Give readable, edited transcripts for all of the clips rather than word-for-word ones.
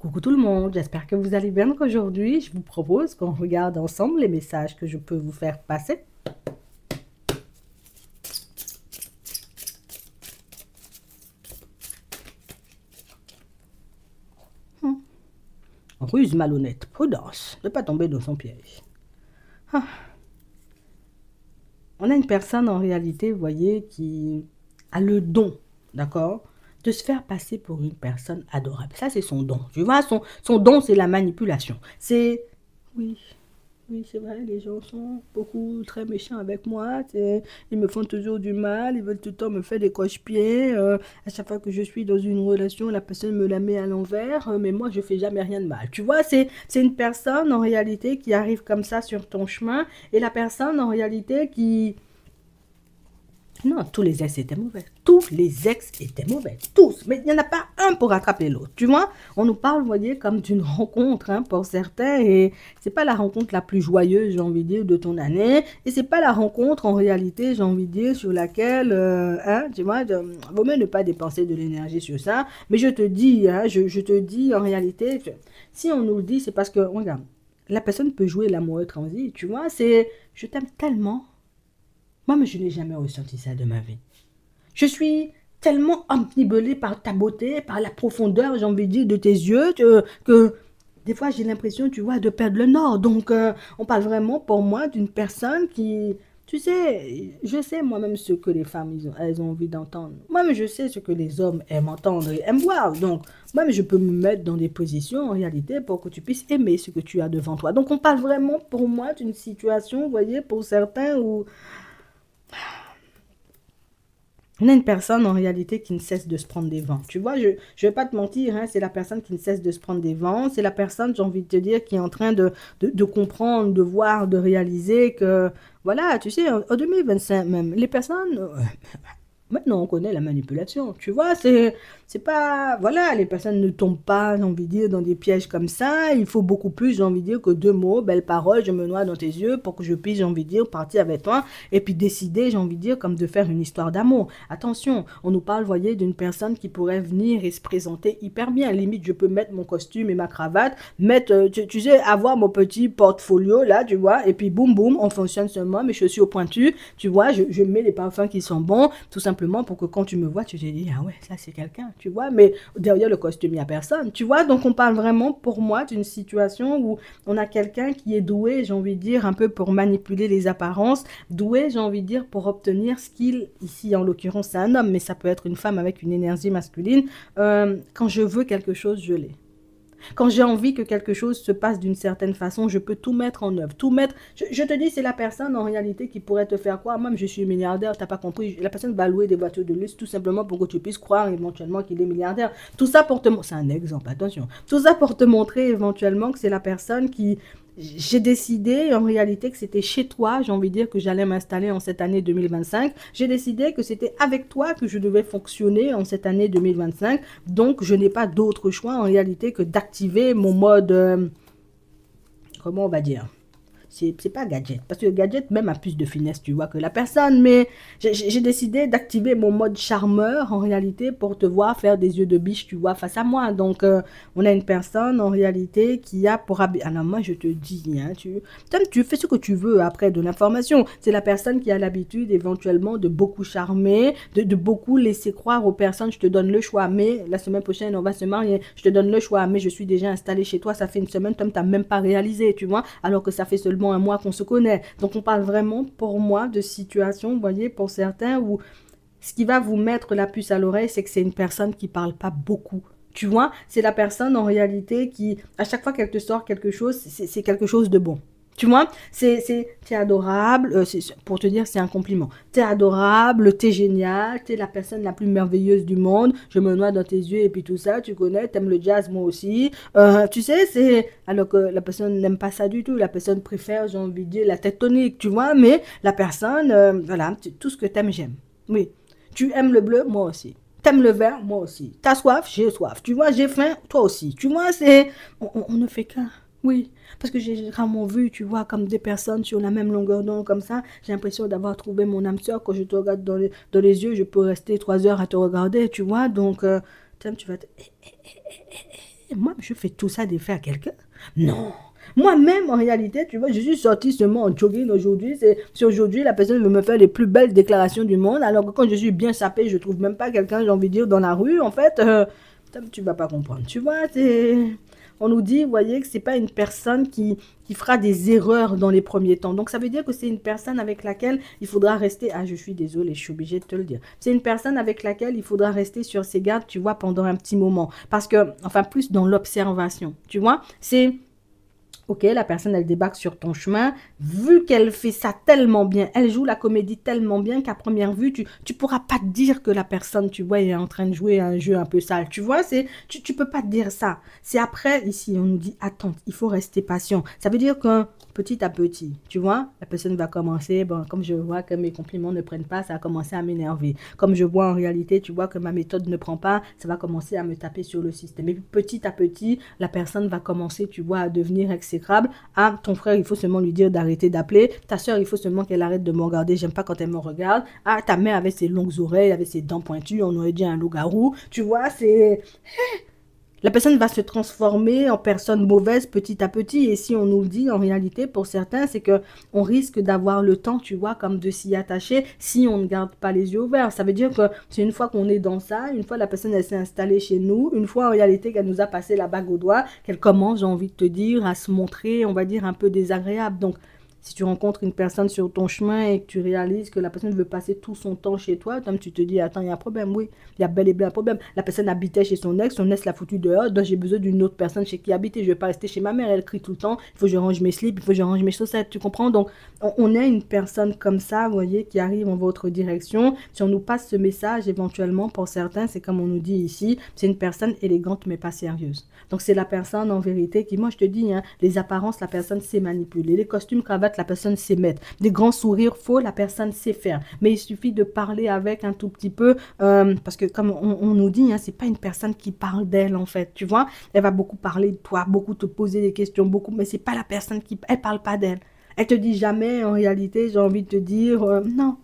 Coucou tout le monde, j'espère que vous allez bien. Donc aujourd'hui, je vous propose qu'on regarde ensemble les messages que je peux vous faire passer. Ruse malhonnête, prudence, ne pas tomber dans son piège. Ah. On a une personne en réalité, vous voyez, qui a le don, d'accord, de se faire passer pour une personne adorable. Ça, c'est son don. Tu vois, son don, c'est la manipulation. C'est, oui, oui, c'est vrai, les gens sont beaucoup très méchants avec moi. Ils me font toujours du mal, ils veulent tout le temps me faire des coche-pieds. À chaque fois que je suis dans une relation, la personne me la met à l'envers, mais moi, je fais jamais rien de mal. Tu vois, c'est une personne en réalité qui arrive comme ça sur ton chemin, et la personne en réalité qui... Non, tous les ex étaient mauvais. Tous les ex étaient mauvais. Tous. Mais il n'y en a pas un pour rattraper l'autre. Tu vois, on nous parle, vous voyez, comme d'une rencontre, hein, pour certains. Et c'est pas la rencontre la plus joyeuse, j'ai envie de dire, de ton année. Et c'est pas la rencontre, en réalité, j'ai envie de dire, sur laquelle, hein, tu vois, vaut mieux ne pas dépenser de l'énergie sur ça. Mais je te dis, hein, je te dis, en réalité, si on nous le dit, c'est parce que, regarde, la personne peut jouer l'amoureux transi. Tu vois, c'est, je t'aime tellement. Moi, mais je n'ai jamais ressenti ça de ma vie. Je suis tellement omnibulée par ta beauté, par la profondeur, j'ai envie de dire, de tes yeux, que des fois, j'ai l'impression, tu vois, de perdre le nord. Donc, on parle vraiment, pour moi, d'une personne qui... Tu sais, je sais moi-même ce que les femmes, elles ont envie d'entendre. Moi-même, je sais ce que les hommes aiment entendre et aiment voir. Donc, moi-même, je peux me mettre dans des positions, en réalité, pour que tu puisses aimer ce que tu as devant toi. Donc, on parle vraiment, pour moi, d'une situation, vous voyez, pour certains où... On a une personne en réalité qui ne cesse de se prendre des vents. Tu vois, je ne vais pas te mentir, hein, c'est la personne qui ne cesse de se prendre des vents. C'est la personne, j'ai envie de te dire, qui est en train de comprendre, de voir, de réaliser que, voilà, tu sais, en 2025 même, les personnes, maintenant, on connaît la manipulation, tu vois, c'est pas, voilà, les personnes ne tombent pas, j'ai envie de dire, dans des pièges comme ça. Il faut beaucoup plus, j'ai envie de dire, que deux mots, belles paroles, je me noie dans tes yeux pour que je puisse, j'ai envie de dire, partir avec toi et puis décider, j'ai envie de dire, comme de faire une histoire d'amour. Attention, on nous parle, voyez, d'une personne qui pourrait venir et se présenter hyper bien. Limite, je peux mettre mon costume et ma cravate, mettre, tu sais, avoir mon petit portfolio, là, tu vois, et puis boum, boum, on fonctionne seulement, mes chaussures pointues, tu vois, je mets les parfums qui sont bons, tout simplement pour que quand tu me vois, tu te dis, ah ouais, ça c'est quelqu'un, tu vois, mais derrière le costume, il n'y a personne, tu vois, donc on parle vraiment pour moi d'une situation où on a quelqu'un qui est doué, j'ai envie de dire, un peu pour manipuler les apparences, doué, j'ai envie de dire, pour obtenir ce qu'il, ici en l'occurrence c'est un homme, mais ça peut être une femme avec une énergie masculine, quand je veux quelque chose, je l'ai. Quand j'ai envie que quelque chose se passe d'une certaine façon, je peux tout mettre en œuvre, tout mettre. Je te dis, c'est la personne en réalité qui pourrait te faire croire. Moi, je suis milliardaire, t'as pas compris. La personne va louer des voitures de luxe tout simplement pour que tu puisses croire éventuellement qu'il est milliardaire. Tout ça pour te montrer. C'est un exemple, attention. Tout ça pour te montrer éventuellement que c'est la personne qui. J'ai décidé en réalité que c'était chez toi, j'ai envie de dire que j'allais m'installer en cette année 2025. J'ai décidé que c'était avec toi que je devais fonctionner en cette année 2025. Donc, je n'ai pas d'autre choix en réalité que d'activer mon mode, comment on va dire, c'est pas gadget. Parce que le gadget même a plus de finesse, tu vois, que la personne. Mais j'ai décidé d'activer mon mode charmeur, en réalité, pour te voir faire des yeux de biche, tu vois, face à moi. Donc, on a une personne, en réalité, qui a pour habitude... Alors, moi, je te dis, hein, tu fais ce que tu veux après de l'information. C'est la personne qui a l'habitude, éventuellement, de beaucoup charmer, de beaucoup laisser croire aux personnes, je te donne le choix, mais la semaine prochaine, on va se marier. Je te donne le choix, mais je suis déjà installée chez toi, ça fait une semaine, Tom, t'as même pas réalisé, tu vois, alors que ça fait seulement un mois qu'on se connaît. Donc on parle vraiment pour moi de situation, vous voyez, pour certains où ce qui va vous mettre la puce à l'oreille, c'est que c'est une personne qui parle pas beaucoup. Tu vois, c'est la personne en réalité qui, à chaque fois qu'elle te sort quelque chose, c'est quelque chose de bon. Tu vois, t'es adorable, pour te dire, c'est un compliment. T'es adorable, t'es génial, t'es la personne la plus merveilleuse du monde. Je me noie dans tes yeux et puis tout ça, tu connais, t'aimes le jazz, moi aussi. Tu sais, c'est. Alors que la personne n'aime pas ça du tout. La personne préfère, j'ai envie de dire, la tête tonique, tu vois, mais la personne, voilà, tout ce que t'aimes, j'aime. Oui. Tu aimes le bleu, moi aussi. T'aimes le vert, moi aussi. T'as soif, j'ai soif. Tu vois, j'ai faim, toi aussi. Tu vois, c'est. On ne fait qu'un. Oui, parce que j'ai rarement vu, tu vois, comme des personnes sur la même longueur d'onde comme ça. J'ai l'impression d'avoir trouvé mon âme sœur. Quand je te regarde dans les yeux, je peux rester 3 heures à te regarder, tu vois. Donc, tu vas te... moi, je fais tout ça de faire à quelqu'un. Non. Moi-même, en réalité, tu vois, je suis sortie seulement en jogging aujourd'hui. C'est aujourd'hui, la personne veut me faire les plus belles déclarations du monde, alors que quand je suis bien sapée, je trouve même pas quelqu'un, j'ai envie de dire, dans la rue, en fait, tu vas pas comprendre. Tu vois, on nous dit, vous voyez, que c'est pas une personne qui fera des erreurs dans les premiers temps. Donc, ça veut dire que c'est une personne avec laquelle il faudra rester. Ah, je suis désolée, je suis obligée de te le dire. C'est une personne avec laquelle il faudra rester sur ses gardes, tu vois, pendant un petit moment. Parce que, enfin, plus dans l'observation, tu vois, c'est. Ok, la personne, elle débarque sur ton chemin. Vu qu'elle fait ça tellement bien, elle joue la comédie tellement bien qu'à première vue, tu pourras pas te dire que la personne, tu vois, est en train de jouer un jeu un peu sale. Tu vois, tu peux pas te dire ça. C'est après, ici, on nous dit, attends, il faut rester patient. Ça veut dire que petit à petit, tu vois, la personne va commencer, bon, comme je vois que mes compliments ne prennent pas, ça va commencer à m'énerver. Comme je vois en réalité, tu vois que ma méthode ne prend pas, ça va commencer à me taper sur le système. Et puis petit à petit, la personne va commencer, tu vois, à devenir exécrable. Ah, ton frère, il faut seulement lui dire d'arrêter d'appeler. Ta soeur, il faut seulement qu'elle arrête de me regarder, j'aime pas quand elle me regarde. Ah, ta mère avait ses longues oreilles, avait ses dents pointues, on aurait dit un loup-garou. Tu vois, c'est... La personne va se transformer en personne mauvaise petit à petit. Et si on nous le dit, en réalité, pour certains, c'est que on risque d'avoir le temps, tu vois, comme de s'y attacher si on ne garde pas les yeux ouverts. Ça veut dire que c'est une fois qu'on est dans ça, une fois la personne, elle s'est installée chez nous, une fois en réalité qu'elle nous a passé la bague au doigt, qu'elle commence, j'ai envie de te dire, à se montrer, on va dire, un peu désagréable. Donc, si tu rencontres une personne sur ton chemin et que tu réalises que la personne veut passer tout son temps chez toi, toi tu te dis, attends, il y a un problème, oui, il y a bel et bien un problème. La personne habitait chez son ex l'a foutu dehors, donc j'ai besoin d'une autre personne chez qui habiter. Je ne vais pas rester chez ma mère, elle crie tout le temps, il faut que je range mes slips, il faut que je range mes chaussettes, tu comprends? Donc, on a une personne comme ça, vous voyez, qui arrive en votre direction. Si on nous passe ce message, éventuellement, pour certains, c'est comme on nous dit ici, c'est une personne élégante mais pas sérieuse. Donc, c'est la personne, en vérité, qui, moi, je te dis, hein, les apparences, la personne sait manipuler. Les costumes, cravates, la personne sait mettre. Des grands sourires faux, la personne sait faire. Mais il suffit de parler avec un tout petit peu, parce que comme on nous dit, hein, c'est pas une personne qui parle d'elle, en fait, tu vois. Elle va beaucoup parler de toi, beaucoup te poser des questions, beaucoup, mais c'est pas la personne qui... Elle parle pas d'elle. Elle te dit jamais, en réalité, j'ai envie de te dire, non.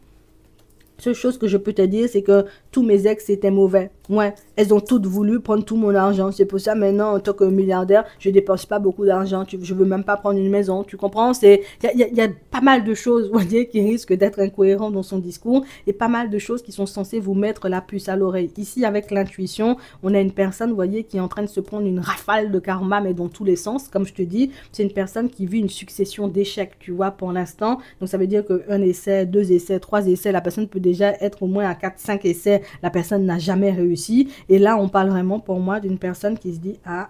Seule chose que je peux te dire, c'est que tous mes ex étaient mauvais. Ouais, elles ont toutes voulu prendre tout mon argent. C'est pour ça, maintenant, en tant que milliardaire, je ne dépense pas beaucoup d'argent. Je ne veux même pas prendre une maison. Tu comprends? Il y a pas mal de choses, vous voyez, qui risquent d'être incohérentes dans son discours et pas mal de choses qui sont censées vous mettre la puce à l'oreille. Ici, avec l'intuition, on a une personne, vous voyez, qui est en train de se prendre une rafale de karma, mais dans tous les sens. Comme je te dis, c'est une personne qui vit une succession d'échecs, tu vois, pour l'instant. Donc, ça veut dire qu'un essai, deux essais, trois essais, la personne peut déjà être au moins à 4-5 essais, la personne n'a jamais réussi. Et là, on parle vraiment pour moi d'une personne qui se dit, ah,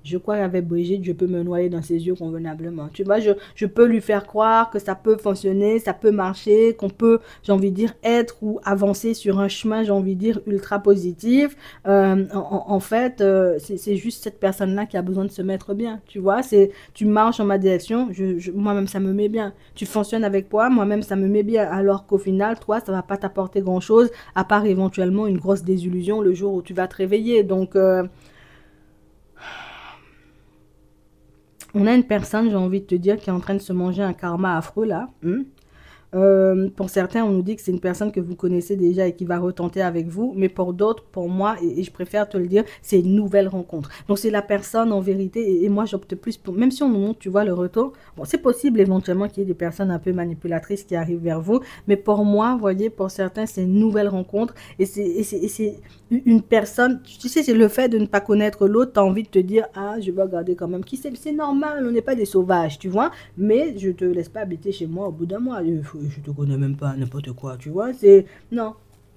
je crois qu'avec Brigitte, je peux me noyer dans ses yeux convenablement. Tu vois, je peux lui faire croire que ça peut fonctionner, ça peut marcher, qu'on peut, j'ai envie de dire, être ou avancer sur un chemin, j'ai envie de dire, ultra positif. En fait, c'est juste cette personne-là qui a besoin de se mettre bien. Tu vois, tu marches en ma direction, moi-même, ça me met bien. Tu fonctionnes avec moi, moi-même, ça me met bien. Alors qu'au final, toi, ça va pas t'apporter grand-chose, à part éventuellement une grosse désillusion le jour où tu vas te réveiller. Donc, on a une personne, j'ai envie de te dire, qui est en train de se manger un karma affreux là. Pour certains, on nous dit que c'est une personne que vous connaissez déjà et qui va retenter avec vous. Mais pour d'autres, pour moi, et je préfère te le dire, c'est une nouvelle rencontre. Donc, c'est la personne en vérité. Et moi, j'opte plus pour... Même si on nous montre, tu vois, le retour. Bon, c'est possible éventuellement qu'il y ait des personnes un peu manipulatrices qui arrivent vers vous. Mais pour moi, vous voyez, pour certains, c'est une nouvelle rencontre. Et c'est une personne... Tu sais, c'est le fait de ne pas connaître l'autre. Tu as envie de te dire, ah, je vais regarder quand même qui c'est. C'est normal, on n'est pas des sauvages, tu vois. Mais je te laisse pas habiter chez moi au bout d'un mois. Je te connais même pas, n'importe quoi, tu vois, c'est... Non.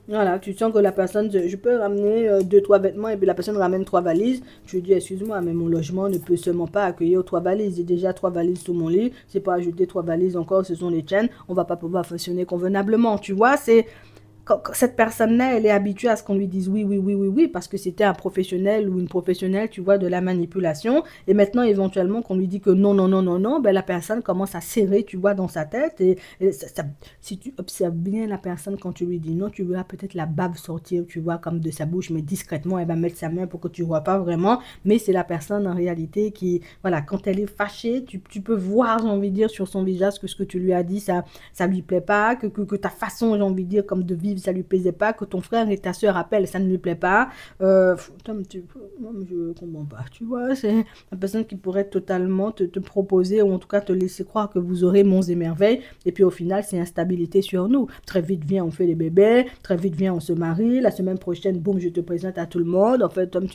Voilà, tu sens que la personne, je peux ramener deux, trois vêtements et puis la personne ramène trois valises. Je lui dis, excuse-moi, mais mon logement ne peut seulement pas accueillir trois valises. J'ai déjà trois valises sous mon lit, c'est pas ajouter trois valises encore, ce sont les tiennes. On va pas pouvoir fonctionner convenablement, tu vois, c'est... Quand cette personne-là, elle est habituée à ce qu'on lui dise oui, oui, oui, oui, oui, parce que c'était un professionnel ou une professionnelle, tu vois, de la manipulation. Et maintenant, éventuellement, qu'on lui dit que non, non, non, non, non, ben, la personne commence à serrer, tu vois, dans sa tête. Et si tu observes bien la personne quand tu lui dis non, tu verras peut-être la bave sortir, tu vois, comme de sa bouche, mais discrètement, elle va mettre sa main pour que tu ne vois pas vraiment. Mais c'est la personne, en réalité, qui, voilà, quand elle est fâchée, tu peux voir, j'ai envie de dire, sur son visage que ce que tu lui as dit, ça lui plaît pas, que ta façon, j'ai envie de dire, comme de vivre ça lui plaisait pas que ton frère et ta soeur appellent, ça ne lui plaît pas. Tom, moi, je comprends pas. Tu vois, c'est la personne qui pourrait totalement te proposer ou en tout cas te laisser croire que vous aurez monts et merveilles. Et puis au final, c'est instabilité sur nous. Très vite, viens, on fait les bébés. Très vite, viens, on se marie. La semaine prochaine, boum, je te présente à tout le monde. En fait, Tom,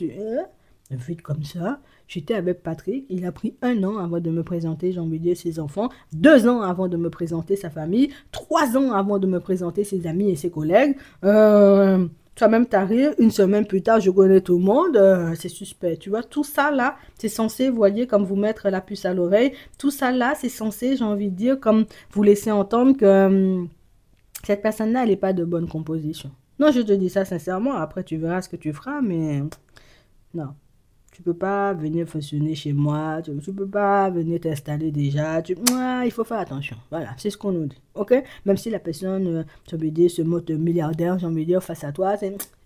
vite comme ça. J'étais avec Patrick. Il a pris 1 an avant de me présenter, j'ai envie de dire, ses enfants. 2 ans avant de me présenter sa famille. 3 ans avant de me présenter ses amis et ses collègues. Toi-même, t'arrives, 1 semaine plus tard, je connais tout le monde, c'est suspect. Tu vois, tout ça là, c'est censé, vous voyez, comme vous mettre la puce à l'oreille. Tout ça là, c'est censé, j'ai envie de dire, comme vous laisser entendre que cette personne-là, elle n'est pas de bonne composition. Non, je te dis ça sincèrement. Après, tu verras ce que tu feras, mais non. Tu peux pas venir fonctionner chez moi, tu peux pas venir t'installer déjà. Il faut faire attention. Voilà, c'est ce qu'on nous dit. Ok? Même si la personne, j'ai envie de dire, se moque de milliardaire, j'ai envie de dire, face à toi,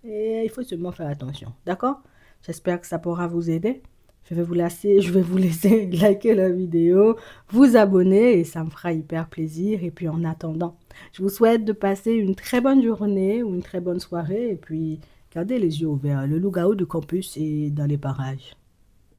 il faut seulement faire attention. D'accord? J'espère que ça pourra vous aider. Je vais vous laisser liker la vidéo, vous abonner et ça me fera hyper plaisir. Et puis en attendant, je vous souhaite de passer une très bonne journée ou une très bonne soirée et puis gardez les yeux ouverts. Le loup-garou du campus est dans les parages.